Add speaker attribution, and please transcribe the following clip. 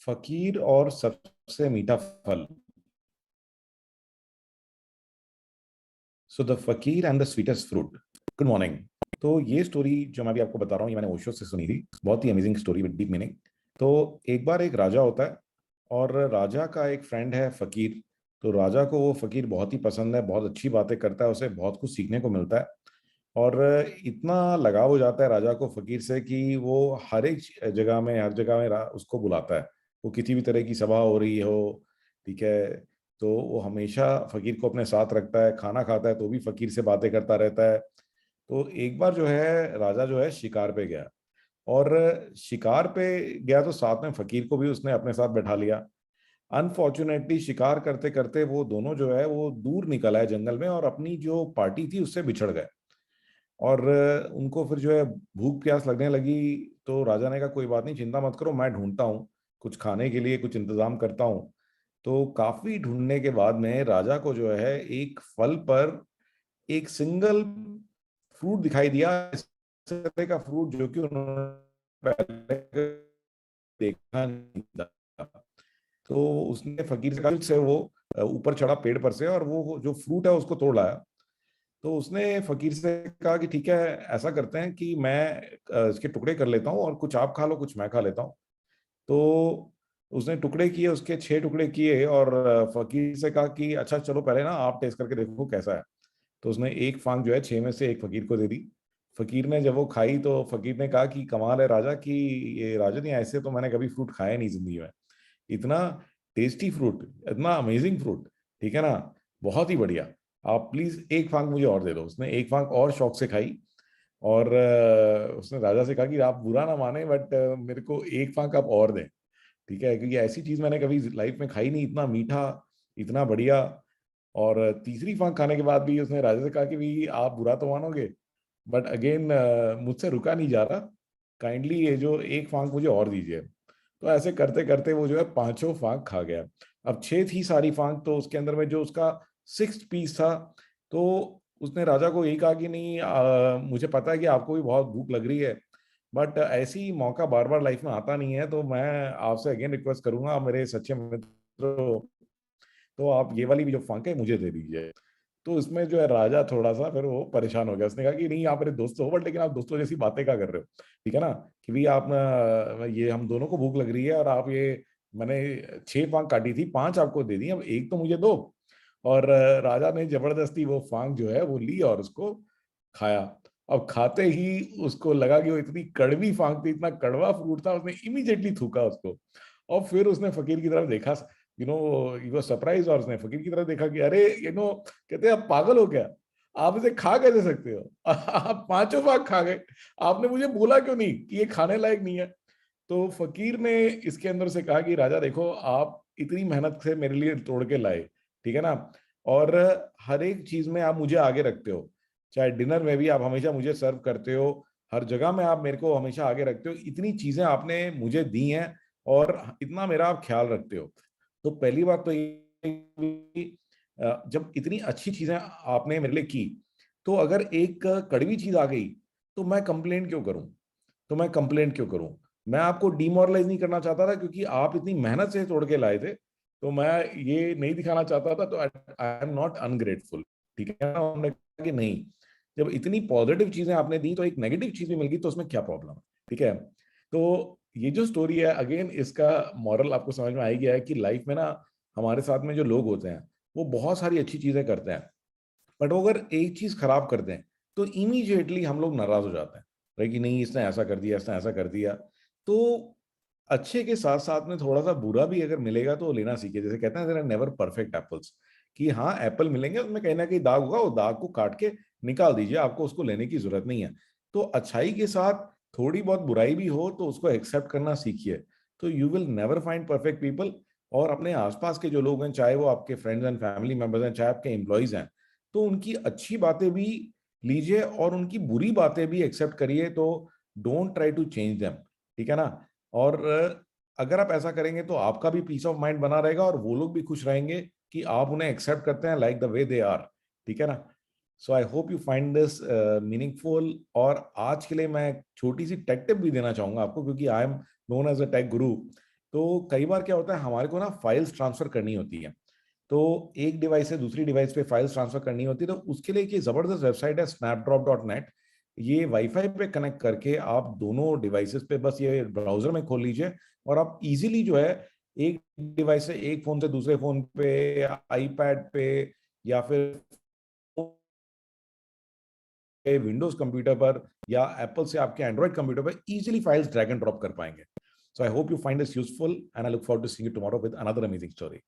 Speaker 1: फकीर और सबसे मीठा फल। सो द फकीर and the sweetest fruit. Good morning. तो ये स्टोरी जो मैं अभी आपको बता रहा हूँ, ये मैंने ओशो से सुनी थी। बहुत ही amazing story with deep meaning. तो एक बार एक राजा होता है और राजा का एक फ्रेंड है फकीर। तो राजा को वो फकीर बहुत ही पसंद है, बहुत अच्छी बातें करता है, उसे बहुत कुछ सीखने को मिलता है। और इतना लगाव हो जाता है राजा को फकीर से कि वो हर एक हर जगह में उसको बुलाता है। वो किसी भी तरह की सभा हो रही हो, ठीक है, तो वो हमेशा फकीर को अपने साथ रखता है। खाना खाता है तो भी फकीर से बातें करता रहता है। तो एक बार जो है राजा जो है शिकार पे गया, और शिकार पे गया तो साथ में फकीर को भी उसने अपने साथ बैठा लिया। अनफॉर्चुनेटली शिकार करते करते वो दोनों जो है वो दूर निकल आए जंगल में, और अपनी जो पार्टी थी उससे बिछड़ गए। और उनको फिर जो है भूख प्यास लगने लगी। तो राजा ने कहा कोई बात नहीं, चिंता मत करो, मैं ढूंढता हूँ कुछ खाने के लिए, कुछ इंतजाम करता हूँ। तो काफी ढूंढने के बाद में राजा को जो है एक फल पर एक सिंगल फ्रूट दिखाई दिया, इस तरह का फ्रूट जो कि उन्होंने पहले देखा नहीं था। तो उसने फकीर से वो ऊपर चढ़ा पेड़ पर से, और वो जो फ्रूट है उसको तोड़ लाया। तो उसने फकीर से कहा कि ठीक है, ऐसा करते हैं कि मैं इसके टुकड़े कर लेता हूँ, और कुछ आप खा लो, कुछ मैं खा लेता हूँ। तो उसने टुकड़े किए, उसके 6 टुकड़े किए, और फकीर से कहा कि अच्छा चलो पहले ना आप टेस्ट करके देखो कैसा है। तो उसने एक फांक जो है 6 में से एक फकीर को दे दी। फकीर ने जब वो खाई तो फकीर ने कहा कि कमाल है राजा, कि ये राजा नहीं, ऐसे तो मैंने कभी फ्रूट खाया नहीं जिंदगी में। इतना टेस्टी फ्रूट, इतना अमेजिंग फ्रूट, ठीक है ना, बहुत ही बढ़िया। आप प्लीज एक फांक मुझे और दे दो। उसने एक फांक और शौक से खाई, और उसने राजा से कहा कि आप बुरा ना माने, बट मेरे को एक फांक आप और दें, ठीक है, क्योंकि ऐसी चीज मैंने कभी लाइफ में खाई नहीं, इतना मीठा, इतना बढ़िया। और तीसरी फांक खाने के बाद भी उसने राजा से कहा कि भी आप बुरा तो मानोगे, बट अगेन मुझसे रुका नहीं जा रहा, काइंडली ये जो एक फांक मुझे और दीजिए। तो ऐसे करते करते वो जो है पांचों फांक खा गया। अब 6 थी सारी फांक, तो उसके अंदर में जो उसका 6th पीस था, तो उसने राजा को यही कहा कि नहीं, मुझे पता है कि आपको भी बहुत भूख लग रही है, बट ऐसी मौका बार बार लाइफ में आता नहीं है, तो मैं आपसे अगेन रिक्वेस्ट करूंगा, आप मेरे सच्चे मित्र हो, तो आप ये वाली भी जो फंक है मुझे दे दीजिए। तो इसमें जो है राजा थोड़ा सा फिर वो परेशान हो गया। उसने कहा कि नहीं, आप मेरे दोस्त हो, बट लेकिन आप दोस्तों जैसी बातें क्या कर रहे हो, ठीक है ना, कि भी आप ये हम दोनों को भूख लग रही है, और आप ये, मैंने 6 फांक काटी थी, 5 आपको दे दी, अब एक तो मुझे दो। और राजा ने जबरदस्ती वो फांक जो है वो ली और उसको खाया। अब खाते ही उसको लगा कि वो इतनी कड़वी फांक थी, इतना कड़वा फ्रूट था, उसने इमीडिएटली थूका उसको। और फिर उसने फकीर की तरफ देखा, ही वाज सरप्राइज, और उसने फकीर की तरफ देखा कि अरे कहते हैं आप पागल हो क्या, आप इसे खा कैसे सकते हो आप पांचों फांक खा गए, आपने मुझे बोला क्यों नहीं कि ये खाने लायक नहीं है। तो फकीर ने इसके अंदर से कहा कि राजा देखो, आप इतनी मेहनत से मेरे लिए तोड़ के लाए, ठीक है ना, और हर एक चीज में आप मुझे आगे रखते हो, चाहे डिनर में भी आप हमेशा मुझे सर्व करते हो, हर जगह में आप मेरे को हमेशा आगे रखते हो, इतनी चीजें आपने मुझे दी हैं, और इतना मेरा आप ख्याल रखते हो। तो पहली बात तो ये, जब इतनी अच्छी चीजें आपने मेरे लिए की, तो अगर एक कड़वी चीज आ गई तो मैं कंप्लेंट क्यों करूं, तो मैं कंप्लेंट क्यों करूं। मैं आपको डिमोरलाइज नहीं करना चाहता था, क्योंकि आप इतनी मेहनत से तोड़ के लाए थे, तो मैं ये नहीं दिखाना चाहता था। तो आई एम नॉट अनग्रेटफुल, ठीक है ना। हमने कहा कि नहीं, जब इतनी पॉजिटिव चीजें आपने दी तो एक नेगेटिव चीज भी मिल गई, तो उसमें क्या प्रॉब्लम है, ठीक है। तो ये जो स्टोरी है, अगेन इसका मॉरल आपको समझ में आ ही गया है कि लाइफ में ना, हमारे साथ में जो लोग होते हैं वो बहुत सारी अच्छी चीजें करते हैं, बट वो अगर एक चीज खराब कर दें तो इमीडिएटली हम लोग नाराज हो जाते हैं, भाई कि नहीं इसने ऐसा कर दिया, इसने ऐसा कर दिया। तो अच्छे के साथ साथ में थोड़ा सा बुरा भी अगर मिलेगा तो लेना सीखे। जैसे कहते हैं there are never perfect apples, कि हाँ एप्पल मिलेंगे उसमें कहीं ना कहीं दाग होगा, वो दाग को काट के निकाल दीजिए, आपको उसको लेने की जरूरत नहीं है। तो अच्छाई के साथ थोड़ी बहुत बुराई भी हो तो उसको एक्सेप्ट करना सीखिए। तो you will never find perfect people. और अपने आसपास के जो लोग हैं, चाहे वो आपके फ्रेंड्स एंड फैमिली मेंबर्स हैं, चाहे आपके एम्प्लॉयज हैं, तो उनकी अच्छी बातें भी लीजिए और उनकी बुरी बातें भी एक्सेप्ट करिए। तो don't try to change them, ठीक है ना। और अगर आप ऐसा करेंगे तो आपका भी पीस ऑफ माइंड बना रहेगा, और वो लोग भी खुश रहेंगे कि आप उन्हें एक्सेप्ट करते हैं like the way they are, ठीक है ना। So I hope you find this meaningful. और आज के लिए मैं छोटी सी टेक टिप भी देना चाहूंगा आपको, क्योंकि I am known as a tech guru, तो कई बार क्या होता है, हमारे को ना फाइल्स ट्रांसफर करनी होती है। तो एक डिवाइस से दूसरी डिवाइस पे फाइल्स ट्रांसफर करनी होती है, तो उसके लिए एक ये जबरदस्त वेबसाइट है snapdrop.net। ये वाईफाई पे कनेक्ट करके आप दोनों डिवाइसेस पे बस ये ब्राउजर में खोल लीजिए, और आप इजीली जो है एक डिवाइस से, एक फोन से दूसरे फोन पे, आईपैड पे, या फिर विंडोज कंप्यूटर पर, या एप्पल से आपके एंड्रॉइड कंप्यूटर पर easily files drag and drop कर पाएंगे। So I hope you find this useful, and I look forward to seeing you tomorrow with another amazing story.